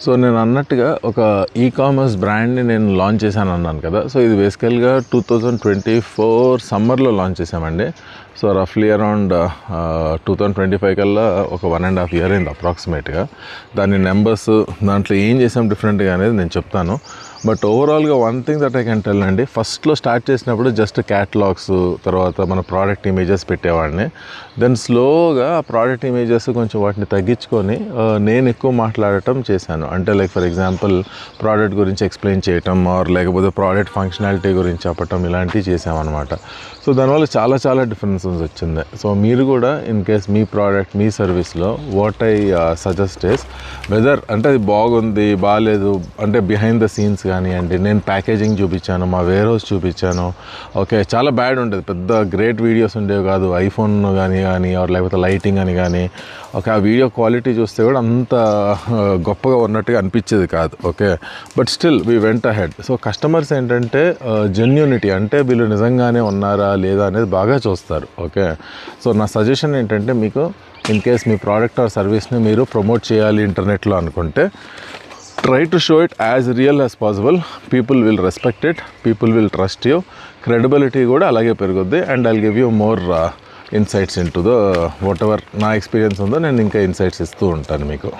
So నేను అన్నట్టుగా ఒక ఈ-కామర్స్ బ్రాండ్ని నేను లాంచ్ చేశాను అన్నాను కదా. సో ఇది బేసికల్గా 2024 సమ్మర్లో లాంచ్ చేసామండి. సో రఫ్లీ అరౌండ్ 2025 కల్లా ఒక 1.5 year అయింది అప్రాక్సిమేట్గా. దాని నెంబర్స్ దాంట్లో ఏం చేసాం డిఫరెంట్గా అనేది నేను చెప్తాను. బట్ ఓవరాల్గా one thing that I can tell అండి, ఫస్ట్లో స్టార్ట్ చేసినప్పుడు జస్ట్ క్యాటలాగ్స్, తర్వాత మన ప్రోడక్ట్ ఇమేజెస్ పెట్టేవాడిని. దెన్ స్లోగా ఆ ప్రోడక్ట్ ఇమేజెస్ కొంచెం వాటిని తగ్గించుకొని నేను ఎక్కువ మాట్లాడటం చేశాను. అంటే లైక్ ఫర్ ఎగ్జాంపుల్ ప్రోడక్ట్ గురించి ఎక్స్ప్లెయిన్ చేయటం, ఆర్ లేకపోతే ప్రోడక్ట్ ఫంక్షనాలిటీ గురించి చెప్పటం, ఇలాంటివి చేసామన్నమాట. సో దానివల్ల చాలా డిఫరెన్సెస్ వచ్చింది. సో మీరు కూడా ఇన్ కేస్ మీ ప్రోడక్ట్ మీ సర్వీస్లో what I suggest is whether అంటే అది బాగుంది బాగాలేదు అంటే బిహైండ్ ద సీన్స్ కానివ్వండి, నేను ప్యాకేజింగ్ చూపించాను, మా వేర్ హౌస్ చూపించాను, ఓకే చాలా బ్యాడ్ ఉండేది, పెద్ద గ్రేట్ వీడియోస్ ఉండేవి కాదు, ఐఫోన్ కానీ లేకపోతే లైటింగ్ అని కానీ, ఓకే ఆ వీడియో క్వాలిటీ చూస్తే కూడా అంత గొప్పగా ఉన్నట్టుగా అనిపించేది కాదు. Okay but still we went ahead. So customers ఏంటంటే జెన్యూనిటీ అంటే వీళ్ళు నిజంగానే ఉన్నారా లేదా అనేది బాగా చూస్తారు. ఓకే సో నా సజెషన్ ఏంటంటే, మీకు ఇన్ కేస్ మీ ప్రోడక్ట్ ఆర్ సర్వీస్ని మీరు ప్రమోట్ చేయాలి ఇంటర్నెట్లో అనుకుంటే, try to show it as real as possible. People will respect it, people will trust you, credibility కూడా అలాగే పెరుగుద్ది. And I'll give you more insights into the whatever నా ఎక్స్పీరియన్స్ ఉందో నేను ఇంకా ఇన్సైట్స్ ఇస్తూ ఉంటాను మీకు.